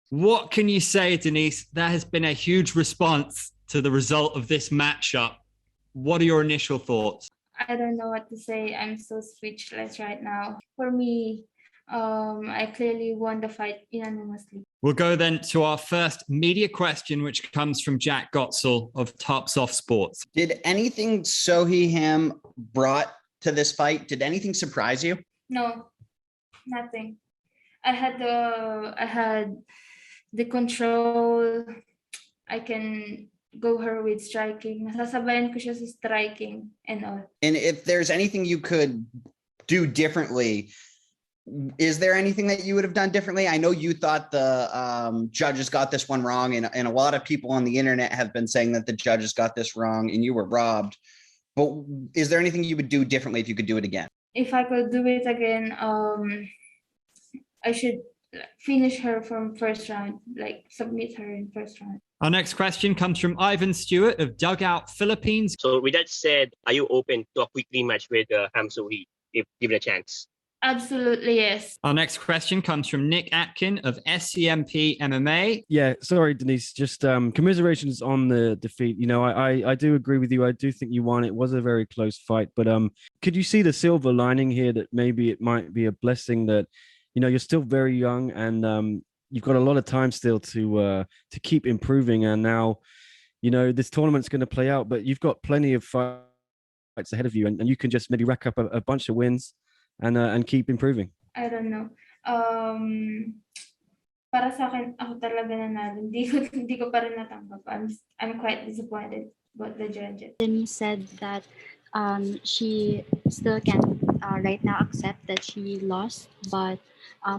What can you say, Denice? There has been a huge response to the result of this matchup. What are your initial thoughts? I don't know what to say. I'm so speechless right now. For me, I clearly won the fight unanimously. We'll go then to our first media question, which comes from Jack Gotzel of Tops Off Sports. Did anything Seo Hee Ham brought to this fight, did anything surprise you? No, nothing. I had the control. I can go her with striking. Nasasabayan ko siya sa striking and all. And if there's anything you could do differently, is there anything that you would have done differently? I know you thought the judges got this one wrong, and a lot of people on the internet have been saying that the judges got this wrong and you were robbed. But is there anything you would do differently if you could do it again? If I could do it again, I should finish her from first round, like submit her in first round. Our next question comes from Ivan Stewart of Dugout Philippines. So with that said, are you open to a quick rematch with Ham Seo Hee if given a chance? Absolutely, yes. Our next question comes from Nick Atkin of SCMP MMA. Yeah, sorry, Denice. Just commiserations on the defeat. You know, I do agree with you. I do think you won. It was a very close fight, but could you see the silver lining here that maybe it might be a blessing that, you know, you're still very young and you've got a lot of time still to keep improving. And now, you know, this tournament's going to play out, but you've got plenty of fights ahead of you, and you can just maybe rack up a bunch of wins and keep improving. I don't know. Para sa akin, ako talaga nanalo. Hindi ko pa rin natanggap. I'm quite disappointed about the judges. Denice said that she still can't right now accept that she lost, but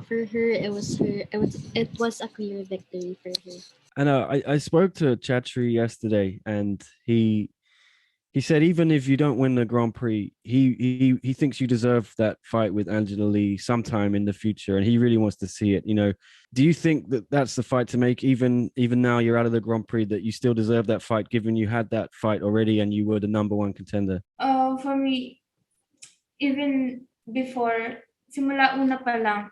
for her it was a clear victory for her. And I spoke to Chatri yesterday, and he said even if you don't win the Grand Prix, he thinks you deserve that fight with Angela Lee sometime in the future, and he really wants to see it. You know, do you think that that's the fight to make? Even now you're out of the Grand Prix, that you still deserve that fight, given you had that fight already and you were the #1 contender? For me, even before, simula una pa lang,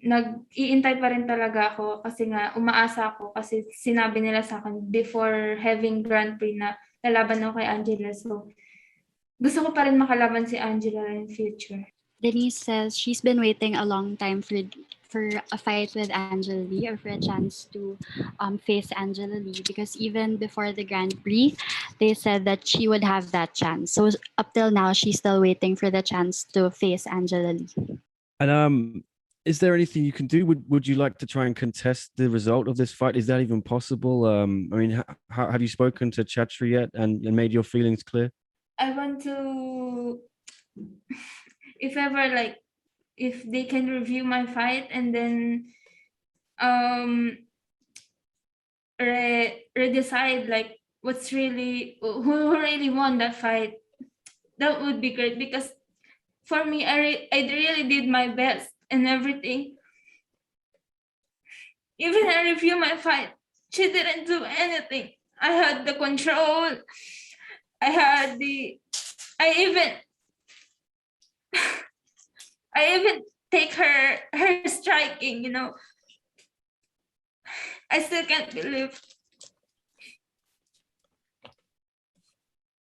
nag-iintay pa rin talaga ako kasi nga umaasa ako kasi sinabi nila sa akin before having Grand Prix na lalaban ako kay Angela. So, gusto ko pa rin makalaban si Angela in future. Denice says she's been waiting a long time for a fight with Angela Lee, or for a chance to face Angela Lee, because even before the Grand Prix, they said that she would have that chance. So up till now, she's still waiting for the chance to face Angela Lee. And is there anything you can do? Would you like to try and contest the result of this fight? Is that even possible? I mean, have you spoken to Chatri yet and made your feelings clear? I want to, if ever, like, if they can review my fight and then redecide like who really won that fight, that would be great, because for me, I really did my best and everything. Even I review my fight, she didn't do anything. I had the control. I even take her striking, you know. I still can't believe.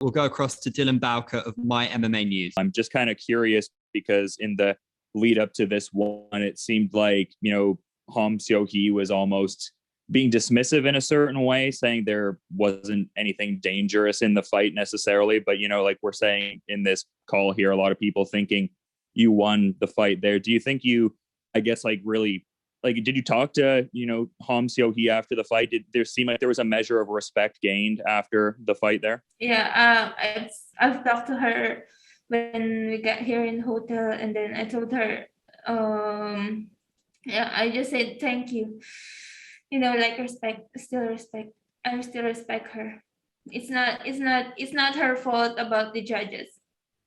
We'll go across to Dylan Bowker of My MMA News. I'm just kind of curious because in the lead up to this one, it seemed like, you know, Ham Seo Hee was almost being dismissive in a certain way, saying there wasn't anything dangerous in the fight necessarily. But, you know, like we're saying in this call here, a lot of people thinking you won the fight there. Do you think you, I guess, like really, like, did you talk to, you know, Ham Seo Hee after the fight? Did there seem like there was a measure of respect gained after the fight there? Yeah, I've talked to her when we got here in hotel, and then I told her, yeah, I just said thank you. You know, like respect, still respect. I still respect her. It's not her fault about the judges.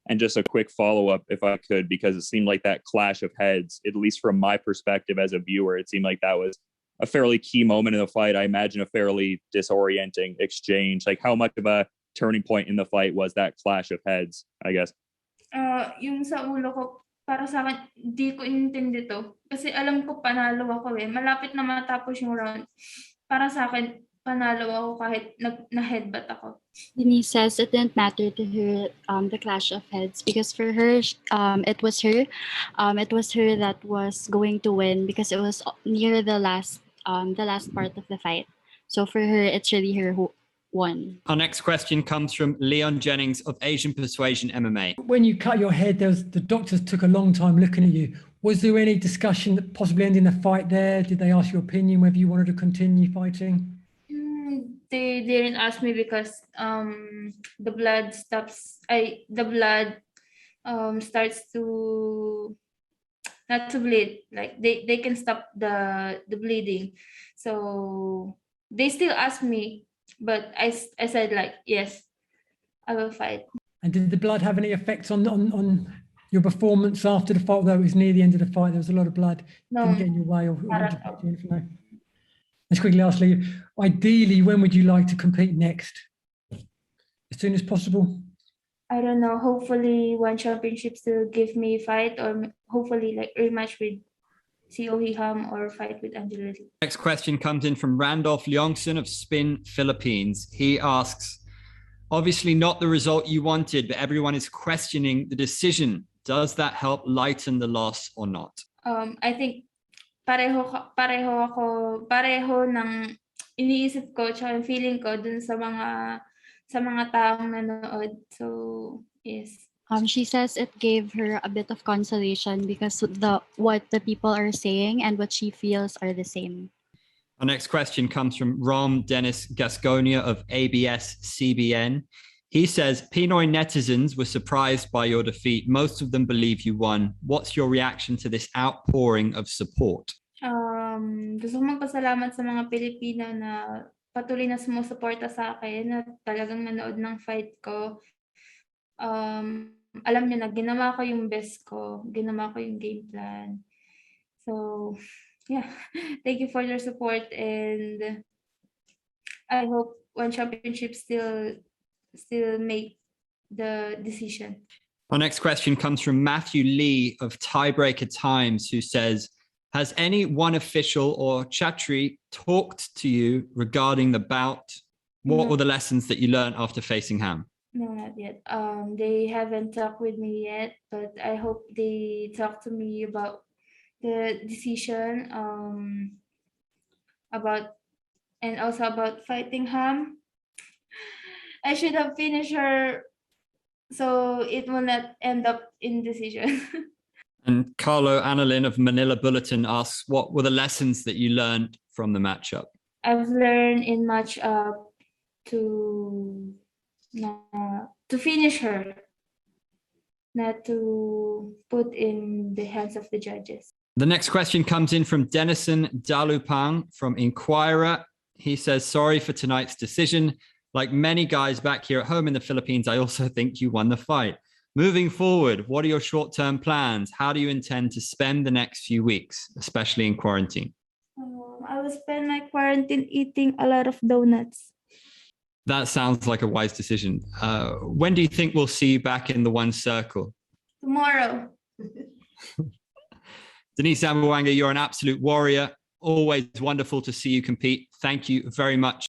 And just a quick follow-up, if I could, because it seemed like that clash of heads, at least from my perspective as a viewer, it seemed like that was a fairly key moment in the fight. I imagine a fairly disorienting exchange. Like, how much of a turning point in the fight was that clash of heads, I guess? Yung sa ulo ko, para sa akin, di ko intindi to. Kasi alam ko panalo ako eh. Malapit na matapos yung round. Para sa akin, panalo ako kahit na-headbutt ako. Denise says it didn't matter to her the clash of heads because for her it was her that was going to win because it was near the last part of the fight. So for her, it's really her who won. Our next question comes from Leon Jennings of Asian Persuasion MMA. When you cut your head, the doctors took a long time looking at you. Was there any discussion that possibly ending the fight there? Did they ask your opinion whether you wanted to continue fighting? They didn't ask me because the blood starts to not to bleed. Like they can stop the bleeding. So they still ask me, but I said like yes, I will fight. And did the blood have any effects on your performance after the fight? Although it was near the end of the fight, there was a lot of blood. No, Didn't get in your way or anything. No. Let's quickly lastly, ideally, when would you like to compete next? As soon as possible? I don't know. Hopefully, one championship still give me a fight, or hopefully like rematch with Seo Hee Ham or fight with Angela Lee. Next question comes in from Randolph Leongson of Spin Philippines. He asks, obviously not the result you wanted, but everyone is questioning the decision. Does that help lighten the loss or not? I think pareho ng iniisip ko tsaka feeling ko dun sa mga taong nanood. So, yes. She says it gave her a bit of consolation because what the people are saying and what she feels are the same. Our next question comes from Rom Dennis Gasconia of ABS-CBN. He says, Pinoy netizens were surprised by your defeat. Most of them believe you won. What's your reaction to this outpouring of support? Gusto kong magpasalamat sa mga Pilipino na patuloy na sumusuporta sa akin, na talagang nanood ng fight ko. Alam niyo na, ginawa ko yung best ko. Ginawa ko yung game plan. So, yeah. Thank you for your support, and I hope one championship still make the decision. Our next question comes from Matthew Lee of Tiebreaker Times, who says, has any one official or chatri talked to you regarding the bout? What were the lessons that you learned after facing Ham? No, not yet. They haven't talked with me yet, but I hope they talk to me about the decision, and also about fighting Ham. I should have finished her so it will not end up in decision. And Carlo Annalyn of Manila Bulletin asks, what were the lessons that you learned from the matchup? I've learned in matchup to finish her, not to put in the hands of the judges. The next question comes in from Denison Dalupang from Inquirer. He says, sorry for tonight's decision. Like many guys back here at home in the Philippines, I also think you won the fight. Moving forward, what are your short-term plans? How do you intend to spend the next few weeks, especially in quarantine? I will spend my quarantine eating a lot of donuts. That sounds like a wise decision. When do you think we'll see you back in the one circle? Tomorrow. Denice Zamboanga, you're an absolute warrior. Always wonderful to see you compete. Thank you very much.